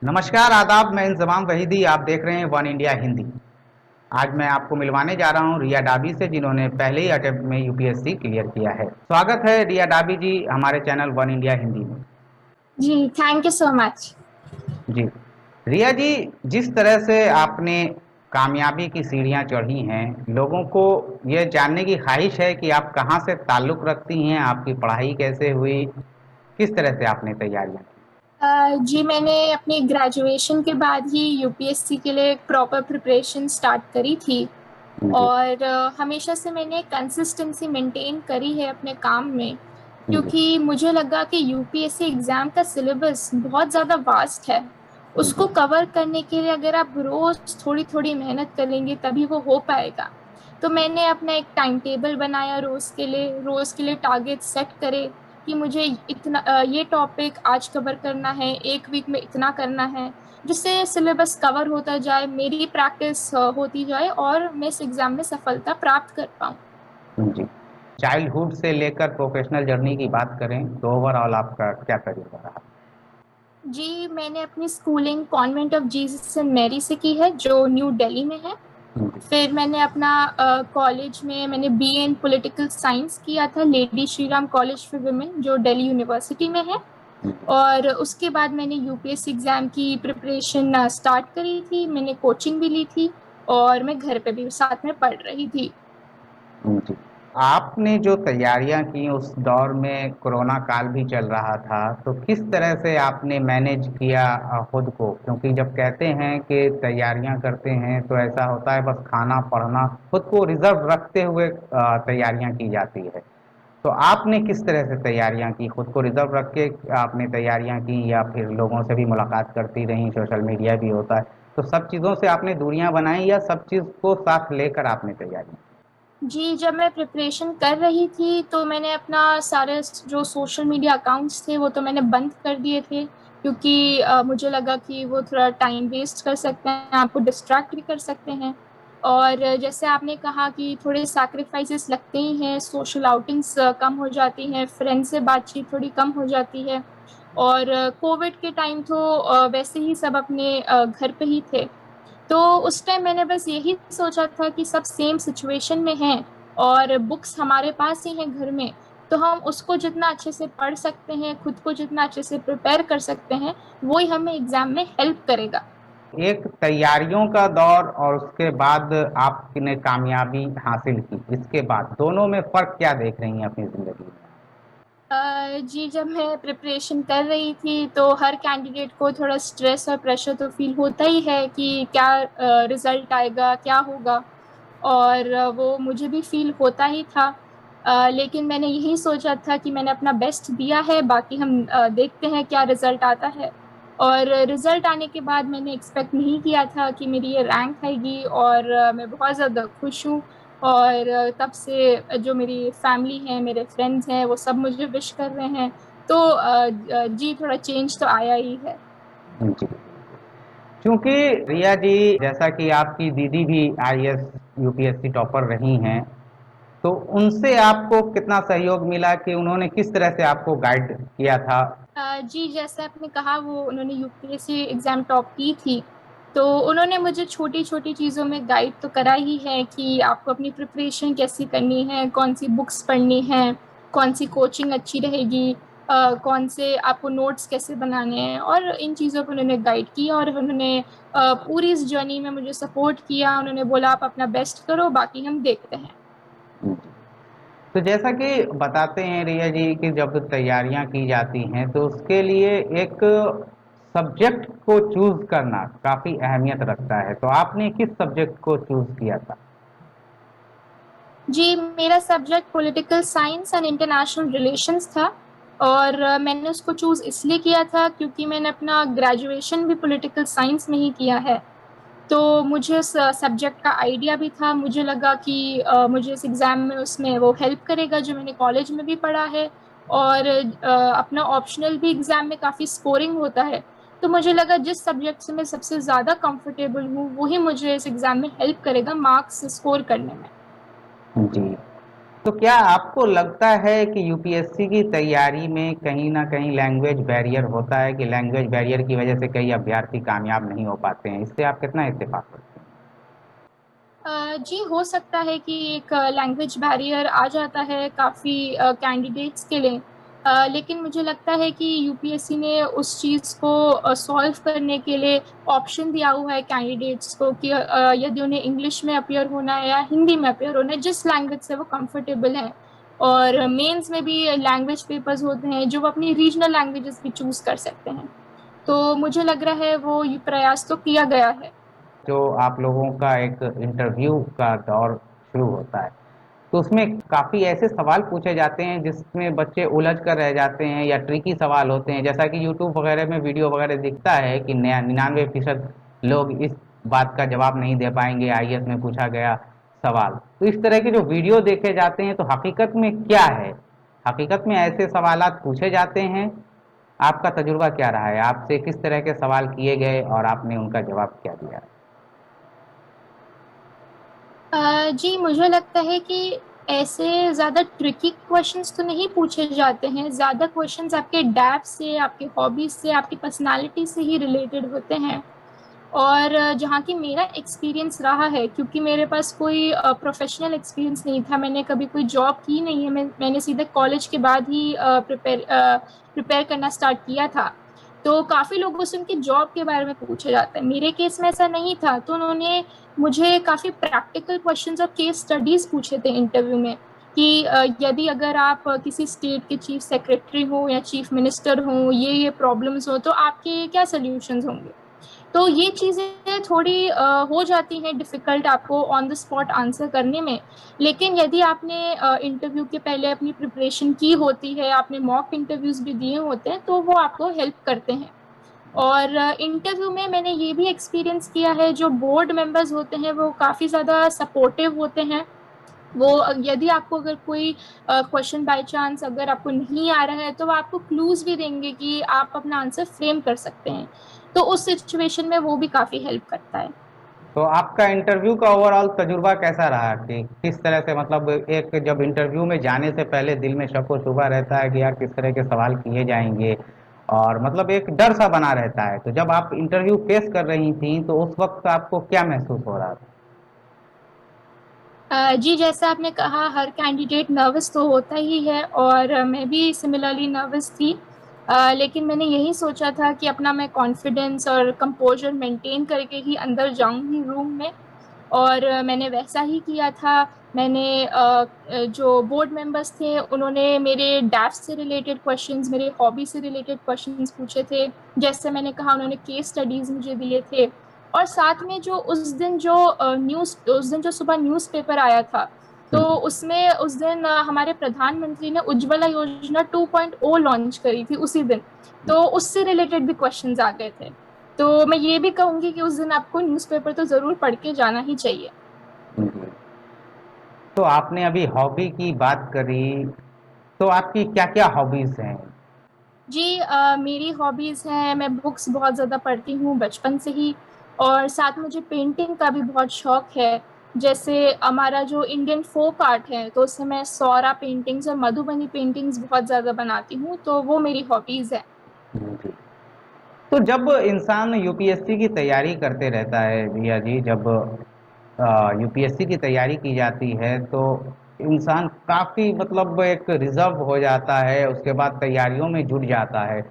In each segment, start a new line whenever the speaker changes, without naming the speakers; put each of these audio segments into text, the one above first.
नमस्कार आदाब, मैं इंजमाम वहीदी। आप देख रहे हैं वन इंडिया हिंदी। आज मैं आपको मिलवाने जा रहा हूं रिया डाबी से, जिन्होंने पहले ही अटेम्प्ट में यूपीएससी क्लियर किया है। स्वागत है रिया डाबी जी हमारे चैनल वन इंडिया हिंदी में।
जी, थैंक यू सो मच।
जी, रिया जी, जिस तरह से आपने कामयाबी की सीढ़ियां चढ़ी हैं, लोगों को ये जानने की ख्वाहिश है कि आप कहां से ताल्लुक़ रखती हैं, आपकी पढ़ाई कैसे हुई, किस तरह से आपने तैयारियां
जी, मैंने अपनी ग्रेजुएशन के बाद ही यूपीएससी के लिए प्रॉपर प्रिपरेशन स्टार्ट करी थी।
की? जी।
और हमेशा से मैंने कंसिस्टेंसी मेंटेन करी है अपने काम में,
जी।
क्योंकि मुझे लगा कि यूपीएससी एग्ज़ाम का सिलेबस बहुत ज़्यादा वास्ट है। उसको
जी।
कवर करने के लिए अगर आप रोज़ थोड़ी-थोड़ी मेहनत करेंगे तभी वो हो पाएगा। तो मैंने अपना एक टाइम टेबल बनाया रोज़ के लिए टारगेट सेट करे कि मुझे ये टॉपिक आज कवर करना है, 1 वीक में इतना करना है, जिससे सिलेबस कवर होता जाए, मेरी प्रैक्टिस होती जाए और मैं इस एग्ज़ाम में सफलता प्राप्त कर पाऊँ।
जी। चाइल्डहुड से लेकर प्रोफेशनल जर्नी की बात करें तो ओवरऑल आपका क्या तजुर्बा रहा?
जी, मैंने अपनी schooling Convent of Jesus Saint Mary से की है, जो न्यू दिल्ली में है।
जी।
फिर मैंने अपना कॉलेज में मैंने बीए इन पॉलिटिकल साइंस किया था, lady Shri Ram college for women, जो दिल्ली यूनिवर्सिटी में है।
जी।
और उसके बाद मैंने यूपीएससी एग्ज़ाम की प्रिपरेशन स्टार्ट करी थी, मैंने कोचिंग भी ली थी और मैं घर पे भी साथ में पढ़ रही थी।
जी। आपने जो तैयारियां की उस दौर में कोरोना काल भी चल रहा था, तो किस तरह से आपने मैनेज किया खुद को? क्योंकि जब कहते हैं कि तैयारियां करते हैं तो ऐसा होता है बस खाना पढ़ना, खुद को रिजर्व रखते हुए तैयारियां की जाती है। तो आपने किस तरह से तैयारियां की? खुद को रिजर्व रख के आपने तैयारियां की या फिर लोगों से भी मुलाकात करती रहीं, सोशल मीडिया भी होता है, तो सब चीज़ों से आपने दूरियां बनाई या सब चीज़ को साथ लेकर आपने तैयारी?
जी, जब मैं प्रिपरेशन कर रही थी तो मैंने अपना सारे जो सोशल मीडिया अकाउंट्स थे वो तो मैंने बंद कर दिए थे, क्योंकि मुझे लगा कि वो थोड़ा टाइम वेस्ट कर सकते हैं, आपको डिस्ट्रैक्ट भी कर सकते हैं। और जैसे आपने कहा कि थोड़े सैक्रिफाइसेस लगते ही हैं, सोशल आउटिंग्स कम हो जाती हैं, फ्रेंड से बातचीत थोड़ी कम हो जाती है। और कोविड के टाइम तो वैसे ही सब अपने घर पे ही थे। तो उस टाइम मैंने बस यही सोचा था कि सब सेम सिचुएशन में हैं और बुक्स हमारे पास ही हैं घर में, तो हम उसको जितना अच्छे से पढ़ सकते हैं, खुद को जितना अच्छे से प्रिपेयर कर सकते हैं, वो ही हमें एग्ज़ाम में हेल्प करेगा।
एक तैयारियों का दौर और उसके बाद आपने कामयाबी हासिल की, इसके बाद दोनों में फ़र्क क्या देख रही हैं अपनी ज़िंदगी में?
जी, जब मैं प्रिपरेशन कर रही थी तो हर कैंडिडेट को थोड़ा स्ट्रेस और प्रेशर तो फ़ील होता ही है कि क्या रिज़ल्ट आएगा, क्या होगा। और वो मुझे भी फ़ील होता ही था। लेकिन मैंने यही सोचा था कि मैंने अपना बेस्ट दिया है, बाकी हम देखते हैं क्या रिज़ल्ट आता है। और रिज़ल्ट आने के बाद मैंने एक्सपेक्ट नहीं किया था कि मेरी ये रैंक आएगी, और मैं बहुत ज़्यादा खुश हूँ। और तब से जो मेरी फैमिली है, मेरे फ्रेंड्स हैं, वो सब मुझे विश कर रहे हैं। तो जी, थोड़ा चेंज तो आया ही है।
जी। क्योंकि रिया जी, जैसा कि आपकी दीदी भी आईएएस यूपीएससी टॉपर रही हैं, तो उनसे आपको कितना सहयोग मिला कि उन्होंने किस तरह से आपको गाइड किया था?
जी, जैसे आपने कहा, वो उन्होंने यूपीएससी एग्ज़ाम टॉप की थी, तो उन्होंने मुझे छोटी-छोटी चीज़ों में गाइड तो करा ही है कि आपको अपनी प्रिपरेशन कैसी करनी है, कौन-सी बुक्स पढ़नी है, कौन-सी कोचिंग अच्छी रहेगी, कौन से आपको नोट्स कैसे बनाने हैं, और इन चीज़ों पे उन्होंने गाइड किया। और उन्होंने पूरी इस जर्नी में मुझे सपोर्ट किया। उन्होंने बोला, "आप अपना बेस्ट करो, बाकी हम देखते हैं।"
तो जैसा कि बताते हैं रिया जी कि जब तैयारियां की जाती हैं तो उसके लिए एक सब्जेक्ट को चूज करना काफी अहमियत रखता है, तो आपने किस सब्जेक्ट को चूज किया था?
जी, मेरा subject political science and international relations था। और मैंने उसको चूज़ इसलिए किया था क्योंकि मैंने अपना ग्रेजुएशन भी पॉलिटिकल साइंस में ही किया है। तो मुझे उस सब्जेक्ट का आइडिया भी था, मुझे लगा कि मुझे इस एग्ज़ाम में उसमें वो हेल्प करेगा जो मैंने कॉलेज में भी पढ़ा है। और अपना ऑप्शनल भी एग्ज़ाम में काफ़ी स्कोरिंग होता है। तो मुझे लगा जिस सब्जेक्ट से मैं सबसे ज़्यादा कंफर्टेबल हूँ, वही मुझे इस एग्ज़ाम में हेल्प करेगा मार्क्स स्कोर करने में।
जी। तो क्या आपको लगता है कि यूपीएससी की तैयारी में कहीं ना कहीं लैंग्वेज बैरियर होता है, कि लैंग्वेज बैरियर की वजह से कई अभ्यर्थी कामयाब नहीं हो पाते हैं? इससे आप कितना इत्तेफाक करते हैं?
जी हो सकता है कि एक लैंग्वेज बैरियर आ जाता है काफ़ी कैंडिडेट्स के लिए। लेकिन मुझे लगता है कि यूपीएससी ने उस चीज़ को सॉल्व करने के लिए ऑप्शन दिया हुआ है कैंडिडेट्स को कि यदि उन्हें इंग्लिश में अपियर होना है या हिंदी में अपियर होना है, जिस लैंग्वेज से वो कंफर्टेबल हैं। और मेंस में भी लैंग्वेज पेपर्स होते हैं जो वो अपनी रीजनल लैंग्वेजेस भी चूज कर सकते हैं। तो मुझे लग रहा है वो ये प्रयास तो किया गया है।
जो आप लोगों का एक इंटरव्यू का दौर शुरू होता है, तो उसमें काफ़ी ऐसे सवाल पूछे जाते हैं जिसमें बच्चे उलझ कर रह जाते हैं, या ट्रिकी सवाल होते हैं, जैसा कि यूट्यूब वगैरह में वीडियो वगैरह दिखता है कि 99% लोग इस बात का जवाब नहीं दे पाएंगे, आईएएस में पूछा गया सवाल। तो इस तरह के जो वीडियो देखे जाते हैं, तो हकीकत में क्या है? हकीकत में ऐसे सवालात पूछे जाते हैं? आपका तजुर्बा क्या रहा है? आपसे किस तरह के सवाल किए गए और आपने उनका जवाब क्या दिया?
जी मुझे लगता है कि ऐसे ज़्यादा ट्रिकी क्वेश्चंस तो नहीं पूछे जाते हैं। ज़्यादा क्वेश्चंस आपके डैप से, आपके हॉबीज से, आपकी पर्सनालिटी से ही रिलेटेड होते हैं। और जहाँ की मेरा एक्सपीरियंस रहा है, क्योंकि मेरे पास कोई प्रोफेशनल एक्सपीरियंस नहीं था, मैंने कभी कोई जॉब की नहीं है, मैंने सीधे कॉलेज के बाद ही प्रिपेयर करना स्टार्ट किया था। तो काफ़ी लोगों से उनकी जॉब के बारे में पूछा जाता है। मेरे केस में ऐसा नहीं था, तो उन्होंने मुझे काफ़ी प्रैक्टिकल क्वेश्चंस और केस स्टडीज पूछे थे इंटरव्यू में कि यदि अगर आप किसी स्टेट के चीफ सेक्रेटरी हो या चीफ मिनिस्टर हो, ये प्रॉब्लम्स हो, तो आपके क्या सोल्यूशंस होंगे। तो ये चीज़ें थोड़ी हो जाती हैं डिफ़िकल्ट आपको ऑन द स्पॉट आंसर करने में। लेकिन यदि आपने इंटरव्यू के पहले अपनी प्रिपरेशन की होती है, आपने मॉक इंटरव्यूज़ भी दिए होते हैं, तो वो आपको हेल्प करते हैं। और इंटरव्यू में मैंने ये भी एक्सपीरियंस किया है, जो बोर्ड मेंबर्स होते हैं वो काफ़ी ज़्यादा सपोर्टिव होते हैं। वो यदि आपको अगर कोई क्वेश्चन बाय चांस अगर आपको नहीं आ रहा है, तो वो आपको क्लूज भी देंगे कि आप अपना आंसर फ्रेम कर सकते हैं। तो उस सिचुएशन में वो भी काफ़ी हेल्प करता है।
तो आपका इंटरव्यू का ओवरऑल तजुर्बा कैसा रहा, कि किस तरह से, मतलब एक जब इंटरव्यू में जाने से पहले दिल में शक व शुबा रहता है कि यार किस तरह के सवाल किए जाएंगे, और मतलब एक डर सा बना रहता है, तो जब आप इंटरव्यू फेस कर रही थी तो उस वक्त आपको क्या महसूस हो रहा था?
जी जैसा आपने कहा, हर कैंडिडेट नर्वस तो होता ही है, और मैं भी सिमिलरली नर्वस थी। लेकिन मैंने यही सोचा था कि अपना मैं कॉन्फिडेंस और कंपोजर मेंटेन करके ही अंदर जाऊंगी रूम में। और मैंने वैसा ही किया था। मैंने जो बोर्ड मेंबर्स थे उन्होंने मेरे डैफ से रिलेटेड क्वेश्चंस, मेरे हॉबी से रिलेटेड क्वेश्चंस पूछे थे। जैसे मैंने कहा, उन्होंने केस स्टडीज मुझे दिए थे। और साथ में जो उस दिन जो सुबह न्यूज़पेपर आया था, तो
हम्म।
उसमें उस दिन हमारे प्रधानमंत्री ने उज्ज्वला योजना 2.0 लॉन्च करी थी उसी दिन। तो उससे रिलेटेड भी क्वेश्चंस आ गए थे। तो मैं ये भी कहूंगी कि उस दिन आपको न्यूज़पेपर तो जरूर पढ़ के जाना ही चाहिए।
जी। तो आपने अभी हॉबी की बात करी, तो आपकी क्या क्या हॉबीज हैं?
जी मेरी हॉबीज हैं, मैं बुक्स बहुत ज़्यादा पढ़ती हूँ बचपन से ही। और साथ मुझे पेंटिंग का भी बहुत शौक है। जैसे हमारा जो इंडियन फोक आर्ट है, तो उससे मैं सौरा पेंटिंग्स और मधुबनी पेंटिंग्स बहुत ज़्यादा बनाती हूँ, तो वो मेरी हॉबीज है।
जी। तो जब इंसान यूपीएससी की तैयारी करते रहता है भैया जी, जब यूपीएससी की तैयारी की जाती है, तो इंसान काफ़ी मतलब एक रिजर्व हो जाता है, उसके बाद तैयारियों में जुट जाता है।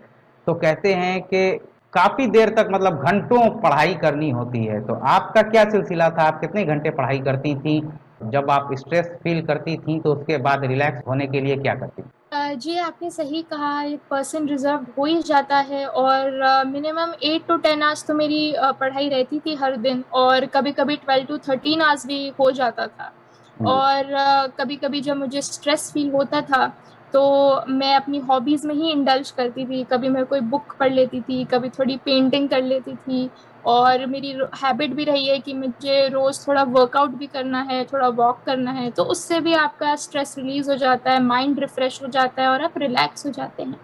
तो कहते हैं कि काफ़ी देर तक, मतलब घंटों पढ़ाई करनी होती है। तो आपका क्या सिलसिला था? आप कितने घंटे पढ़ाई करती थी? जब आप स्ट्रेस फील करती थी तो उसके बाद रिलैक्स होने के लिए क्या करती थी?
जी आपने सही कहा, 1% रिजर्व हो ही जाता है। और मिनिमम 8 to 10 आवर्स तो मेरी पढ़ाई रहती थी हर दिन, और कभी कभी 12 to 13 आवर्स भी हो जाता था।
जी।
और कभी कभी जब मुझे स्ट्रेस फील होता था, तो मैं अपनी हॉबीज में ही इंडल्ज करती थी। कभी मैं कोई बुक पढ़ लेती थी, कभी थोड़ी पेंटिंग कर लेती थी। और मेरी हैबिट भी रही है कि मुझे रोज थोड़ा वर्कआउट भी करना है, थोड़ा वॉक करना है, तो उससे भी आपका स्ट्रेस रिलीज हो जाता है, माइंड रिफ्रेश हो जाता है और आप रिलैक्स हो जाते हैं।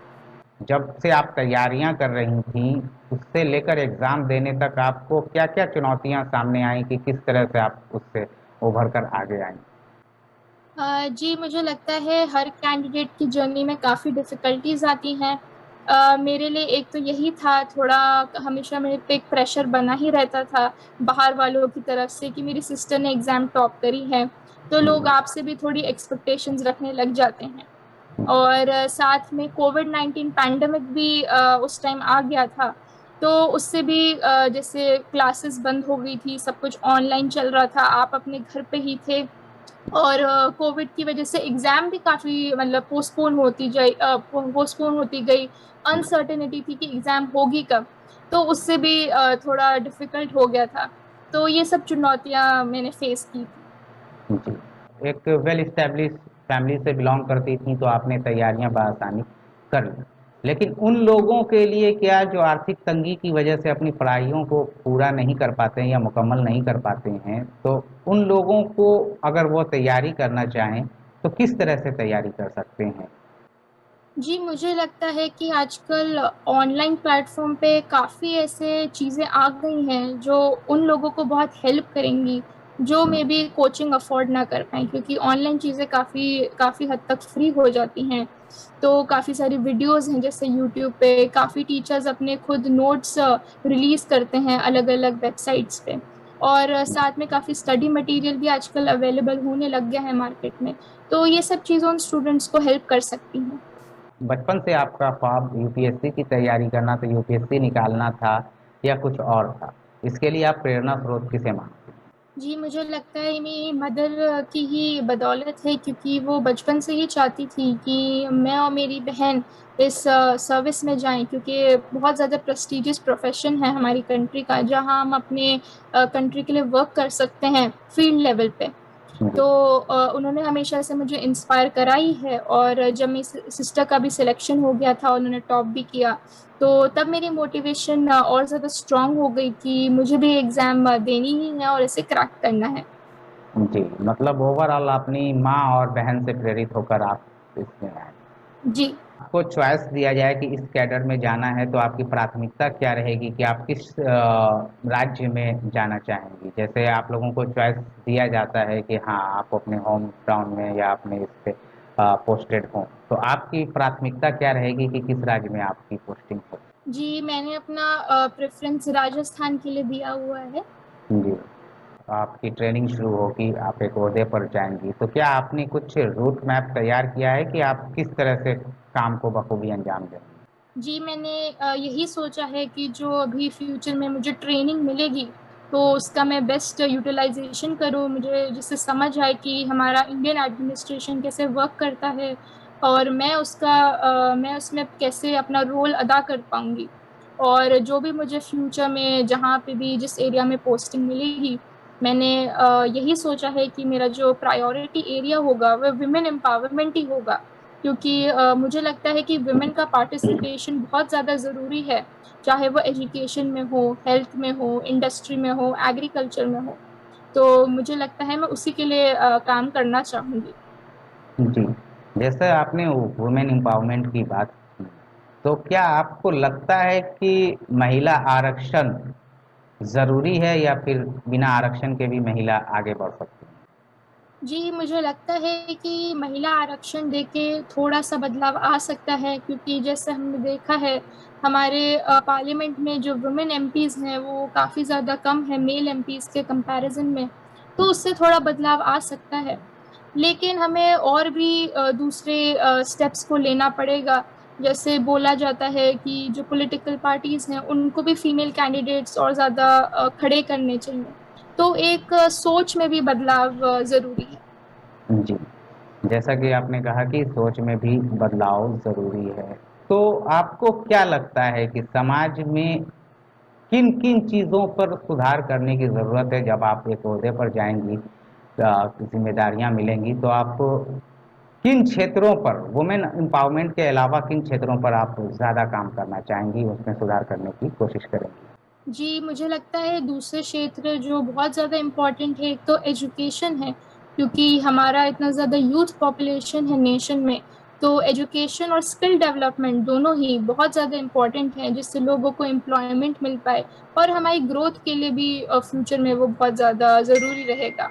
जब से आप तैयारियां कर रही थी, उससे लेकर एग्जाम देने तक आपको क्या क्या चुनौतियां सामने आई, कि किस तरह से आप उससे उभर कर आगे आई?
जी मुझे लगता है हर कैंडिडेट की जर्नी में काफ़ी डिफ़िकल्टीज आती हैं। मेरे लिए एक तो यही था थोड़ा, हमेशा मेरे पे एक प्रेशर बना ही रहता था बाहर वालों की तरफ से कि मेरी सिस्टर ने एग्ज़ाम टॉप करी है, तो लोग आपसे भी थोड़ी एक्सपेक्टेशंस रखने लग जाते हैं। और साथ में कोविड-19 पैंडेमिक भी उस टाइम आ गया था, तो उससे भी जैसे क्लासेस बंद हो गई थी, सब कुछ ऑनलाइन चल रहा था, आप अपने घर पे ही थे। और कोविड की वजह से एग्जाम भी काफी मतलब पोस्टपोन होती गई। अनसर्टेनिटी थी कि एग्जाम होगी कब, तो उससे भी थोड़ा डिफिकल्ट हो गया था। तो ये सब चुनौतियां मैंने फेस की थी।
जी, एक वेल इस्टेब्लिश फैमिली से बिलोंग करती थी तो आपने तैयारियां बआसानी कर ली। लेकिन उन लोगों के लिए क्या जो आर्थिक तंगी की वजह से अपनी पढ़ाइयों को पूरा नहीं कर पाते हैं या मुकम्मल नहीं कर पाते हैं, तो उन लोगों को अगर वो तैयारी करना चाहें तो किस तरह से तैयारी कर सकते हैं?
जी मुझे लगता है कि आजकल ऑनलाइन प्लेटफॉर्म पे काफ़ी ऐसे चीज़ें आ गई हैं जो उन लोगों को बहुत हेल्प करेंगी जो मे बी कोचिंग अफोर्ड ना कर पाए, क्योंकि ऑनलाइन चीज़ें काफ़ी काफ़ी हद तक फ्री हो जाती हैं। तो काफ़ी सारी वीडियोस हैं जैसे यूट्यूब पे, काफ़ी टीचर्स अपने खुद नोट्स रिलीज़ करते हैं अलग अलग वेबसाइट्स पे। और साथ में काफ़ी स्टडी मटेरियल भी आजकल अवेलेबल होने लग गया है मार्केट में। तो ये सब चीज़ें उन स्टूडेंट्स को हेल्प कर सकती हैं।
बचपन से आपका ख्वाब यूपीएससी की तैयारी करना, तो यूपीएससी निकालना था या कुछ और था? इसके लिए आप प्रेरणा स्रोत किसे मानते हैं?
जी मुझे लगता है मेरी मदर की ही बदौलत है, क्योंकि वो बचपन से ही चाहती थी कि मैं और मेरी बहन इस सर्विस में जाएं, क्योंकि बहुत ज़्यादा प्रेस्टिजियस प्रोफेशन है हमारी कंट्री का, जहां हम अपने कंट्री के लिए वर्क कर सकते हैं फील्ड लेवल पे।
जी।
तो उन्होंने हमेशा से मुझे इंस्पायर कराई है, और जब मेरी सिस्टर का भी सिलेक्शन हो गया था, उन्होंने टॉप भी किया, तो तब मेरी मोटिवेशन और ज़्यादा स्ट्रांग हो गई कि मुझे भी एग्ज़ाम देनी ही है और इसे क्रैक करना है।
जी, मतलब ओवरऑल अपनी माँ और बहन से प्रेरित होकर आप इसमें आए।
जी।
आपको चॉइस दिया जाए कि इस कैडर में जाना है तो आपकी प्राथमिकता क्या रहेगी कि आप किस राज्य में जाना चाहेंगी? जैसे आप लोगों को चॉइस दिया जाता है कि हाँ, आप अपने होम टाउन में या अपने इस पे पोस्टेड हों, तो आपकी प्राथमिकता क्या रहेगी कि किस राज्य में आपकी पोस्टिंग हो?
जी मैंने अपना प्रेफरेंस राजस्थान के लिए दिया हुआ है।
जी। आपकी ट्रेनिंग शुरू होगी, आप एक ओहदे पर जाएँगी, तो क्या आपने कुछ रूट मैप तैयार किया है कि आप किस तरह से काम को बखूबी अंजाम देंगी?
जी मैंने यही सोचा है कि जो अभी फ्यूचर में मुझे ट्रेनिंग मिलेगी, तो उसका मैं बेस्ट यूटिलाइजेशन करूँ, मुझे जिससे समझ आए कि हमारा इंडियन एडमिनिस्ट्रेशन कैसे वर्क करता है, और मैं उसमें कैसे अपना रोल अदा कर पाऊंगी। और जो भी मुझे फ्यूचर में जहाँ पे भी जिस एरिया में पोस्टिंग मिलेगी, मैंने यही सोचा है कि मेरा जो प्रायोरिटी एरिया होगा वह विमेन एम्पावरमेंट ही होगा, क्योंकि मुझे लगता है कि वुमेन का पार्टिसिपेशन बहुत ज़्यादा ज़रूरी है, चाहे वो एजुकेशन में हो, हेल्थ में हो, इंडस्ट्री में हो, एग्रीकल्चर में हो। तो मुझे लगता है मैं उसी के लिए काम करना चाहूँगी।
जी, जैसे आपने वुमेन एम्पावरमेंट की बात की, तो क्या आपको लगता है कि महिला आरक्षण ज़रूरी है या फिर बिना आरक्षण के भी महिला आगे बढ़ सकती है?
जी मुझे लगता है कि महिला आरक्षण देके थोड़ा सा बदलाव आ सकता है, क्योंकि जैसे हमने देखा है हमारे पार्लियामेंट में जो वुमेन एमपीज हैं वो काफ़ी ज़्यादा कम है मेल एमपीज के कंपैरिजन में। तो उससे थोड़ा बदलाव आ सकता है, लेकिन हमें और भी दूसरे स्टेप्स को लेना पड़ेगा। जैसे बोला जाता है कि जो पॉलिटिकल पार्टीज हैं उनको भी फीमेल कैंडिडेट्स और ज़्यादा खड़े करने चाहिए। तो एक सोच में भी बदलाव ज़रूरी है।
जी, जैसा कि आपने कहा कि सोच में भी बदलाव ज़रूरी है, तो आपको क्या लगता है कि समाज में किन किन चीज़ों पर सुधार करने की ज़रूरत है? जब आप एक ओहदे पर जाएंगी, जिम्मेदारियां मिलेंगी, तो आपको किन क्षेत्रों पर वुमेन एम्पावरमेंट के अलावा किन क्षेत्रों पर आप ज़्यादा काम करना चाहेंगी, उसमें सुधार करने की कोशिश करेंगी?
जी मुझे लगता है दूसरे क्षेत्र जो बहुत ज़्यादा इम्पोर्टेंट है, एक तो एजुकेशन है, क्योंकि हमारा इतना ज़्यादा यूथ पॉपुलेशन है नेशन में। तो एजुकेशन और स्किल डेवलपमेंट दोनों ही बहुत ज़्यादा इम्पोर्टेंट है, जिससे लोगों को एम्प्लॉयमेंट मिल पाए, और हमारी ग्रोथ के लिए भी फ्यूचर में वो बहुत ज़्यादा ज़रूरी रहेगा।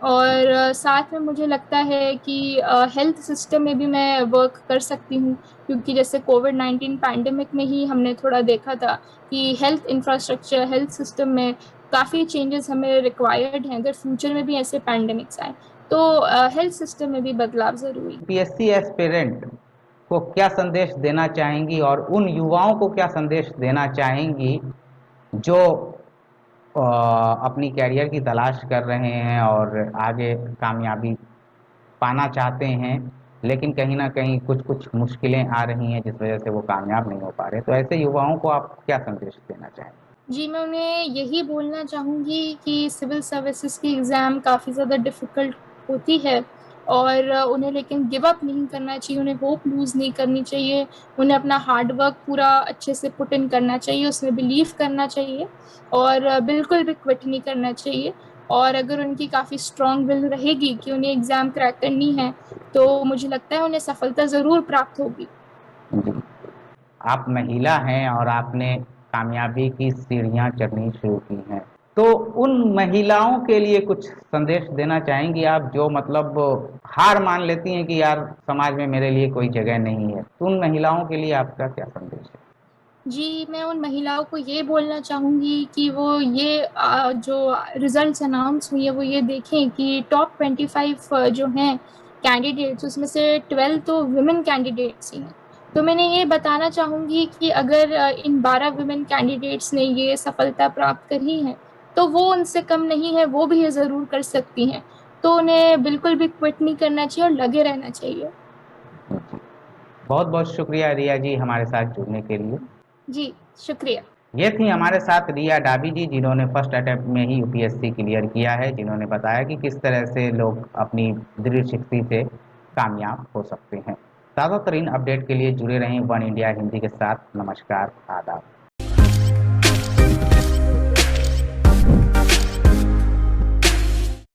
और साथ में मुझे लगता है कि हेल्थ सिस्टम में भी मैं वर्क कर सकती हूँ, क्योंकि जैसे कोविड-19 पैंडेमिक में ही हमने थोड़ा देखा था कि हेल्थ इंफ्रास्ट्रक्चर, हेल्थ सिस्टम में काफ़ी चेंजेस हमें रिक्वायर्ड हैं अगर फ्यूचर में भी ऐसे पैंडेमिक्स आए। तो हेल्थ सिस्टम में भी बदलाव ज़रूरी है।
यूपीएससी एस्पिरेंट को क्या संदेश देना चाहेंगी और उन युवाओं को क्या संदेश देना चाहेंगी जो अपनी कैरियर की तलाश कर रहे हैं और आगे कामयाबी पाना चाहते हैं, लेकिन कहीं ना कहीं कुछ कुछ मुश्किलें आ रही हैं जिस वजह से वो कामयाब नहीं हो पा रहे, तो ऐसे युवाओं को आप क्या संदेश देना चाहेंगे?
जी, मैं उन्हें यही बोलना चाहूँगी कि सिविल सर्विसेज की एग्ज़ाम काफ़ी ज़्यादा डिफ़िकल्ट होती है, और उन्हें लेकिन गिव अप नहीं करना चाहिए, उन्हें होप लूज़ नहीं करनी चाहिए। उन्हें अपना हार्ड वर्क पूरा अच्छे से पुट इन करना चाहिए, उसमें बिलीव करना चाहिए, और बिल्कुल भी क्विट नहीं करना चाहिए। और अगर उनकी काफ़ी स्ट्रॉन्ग विल रहेगी कि उन्हें एग्ज़ाम क्रैक करनी है, तो मुझे लगता है उन्हें सफलता ज़रूर प्राप्त होगी।
जी, आप महिला हैं और आपने कामयाबी की सीढ़ियां चढ़नी शुरू की हैं, तो उन महिलाओं के लिए कुछ संदेश देना चाहेंगी आप जो मतलब हार मान लेती हैं कि यार समाज में मेरे लिए कोई जगह नहीं है, तो उन महिलाओं के लिए आपका क्या संदेश है?
जी, मैं उन महिलाओं को ये बोलना चाहूँगी कि वो ये जो रिज़ल्ट्स अनाउंस हुई है वो ये देखें कि टॉप 25 जो हैं कैंडिडेट्स, उसमें से 12 तो वुमेन कैंडिडेट्स ही हैं। तो मैंने ये बताना चाहूँगी कि अगर इन 12 वुमेन कैंडिडेट्स ने ये सफलता प्राप्त करी है, तो वो उनसे कम नहीं है, वो भी ये ज़रूर कर सकती हैं। तो उन्हें बिल्कुल भी क्विट नहीं करना चाहिए और लगे रहना चाहिए।
बहुत बहुत शुक्रिया रिया जी हमारे साथ जुड़ने के लिए।
जी, शुक्रिया।
ये थी हमारे साथ रिया डाबी जी, जिन्होंने फर्स्ट अटेम्प्ट में ही यूपीएससी क्लियर किया है, जिन्होंने बताया कि किस तरह से लोग अपनी दृढ़ शक्ति से कामयाब हो सकते हैं। ताज़ा तरीन अपडेट के लिए जुड़े रहें वन इंडिया हिंदी के साथ। नमस्कार, आदाब।